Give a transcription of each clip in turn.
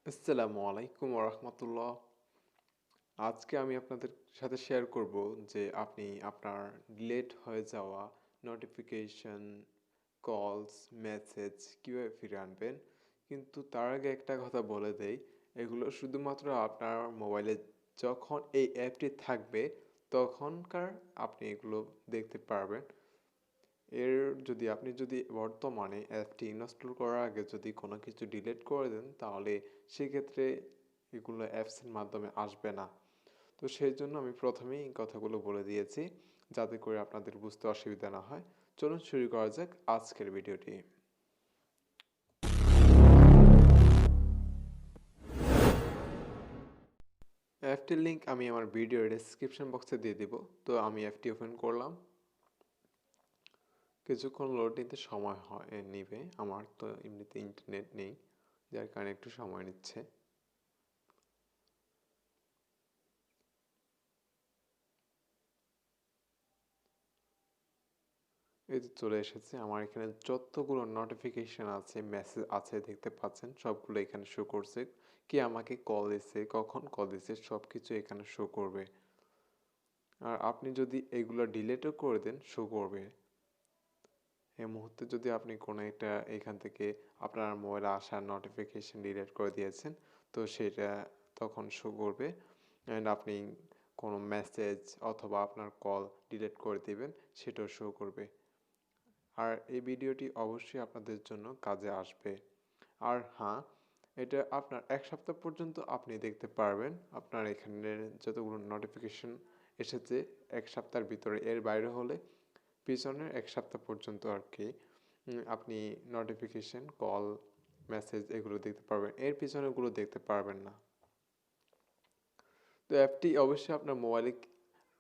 আসসালামু আলাইকুম ওরহমতুল্লাহ। আজকে আমি আপনাদের সাথে শেয়ার করব যে আপনি আপনার ডিলেট হয়ে যাওয়া নোটিফিকেশন, কলস, মেসেজ কীভাবে ফিরে আনবেন। কিন্তু তার আগে একটা কথা বলে দেই, এগুলো শুধুমাত্র আপনার মোবাইলে যখন এই অ্যাপটি থাকবে তখনকার আপনি এগুলো দেখতে পারবেন। আপনি যদি বর্তমানে অ্যাপটি ইনস্টল করার আগে যদি কোনো কিছু ডিলিট করে দেন, তাহলে সেক্ষেত্রে এগুলো অ্যাপসের মাধ্যমে আসবে না। তো সেই জন্য আমি প্রথমেই এই কথাগুলো বলে দিয়েছি, যাতে করে আপনাদের বুঝতে অসুবিধা না হয়। চলুন শুরু করা যাক আজকের ভিডিওটি। অ্যাপটির লিঙ্ক আমি আমার ভিডিওর ডেসক্রিপশন বক্সে দিয়ে দিব। তো আমি অ্যাপটি ওপেন করলাম। কিছুক্ষণ লোড নিতে সময় নেবে। আমার তো এমনিতে ইন্টারনেট নেই, যার কারণে একটু সময় নিচ্ছে। এই যে চলে এসেছে। আমার এখানে যতগুলো নোটিফিকেশন আছে, মেসেজ আছে দেখতে পাচ্ছেন, সবগুলো এখানে শো করছে। কে আমাকে কল দিছে, কখন কল দিছে, সব কিছু এখানে শো করবে। আর আপনি যদি এগুলো ডিলিটও করে দেন, শো করবে। এই মুহূর্তে যদি আপনি কোনো একটা এখান থেকে আপনার মোবাইলে আসা নোটিফিকেশন ডিলিট করে দিয়েছেন, তো সেটা তখন শো করবে। অ্যান্ড আপনি কোনো মেসেজ অথবা আপনার কল ডিলিট করে দিবেন, সেটাও শো করবে। আর এই ভিডিওটি অবশ্যই আপনাদের জন্য কাজে আসবে। আর হ্যাঁ, এটা আপনার 1 সপ্তাহ পর্যন্ত আপনি দেখতে পারবেন আপনার এখানে যতগুলো নোটিফিকেশন এসেছে 1 সপ্তাহের ভিতরে। এর বাইরে হলে পিছনের 1 সপ্তাহ পর্যন্ত আর কি আপনি নোটিফিকেশন, কল, মেসেজ এগুলো দেখতে পারবেন। এর পিছনেগুলো দেখতে পারবেন না। তো অ্যাপটি অবশ্যই আপনার মোবাইলে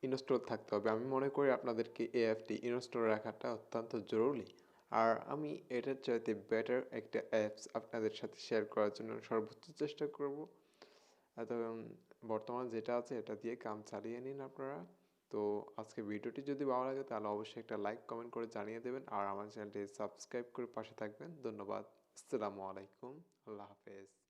ইনস্টল থাকতে হবে। আমি মনে করি আপনাদেরকে এই অ্যাপটি ইনস্টল রাখাটা অত্যন্ত জরুরি। আর আমি এটার চাইতে বেটার একটা অ্যাপস আপনাদের সাথে শেয়ার করার জন্য সর্বোচ্চ চেষ্টা করব। এখন বর্তমান যেটা আছে এটা দিয়ে কাম চালিয়ে নিন আপনারা। তো আজকে ভিডিওটি যদি ভালো লাগে তাহলে অবশ্যই একটা লাইক, কমেন্ট করে জানিয়ে দেবেন। আর আমার চ্যানেলটি সাবস্ক্রাইব করে পাশে থাকবেন। ধন্যবাদ। আসসালামু আলাইকুম। আল্লাহ হাফেজ।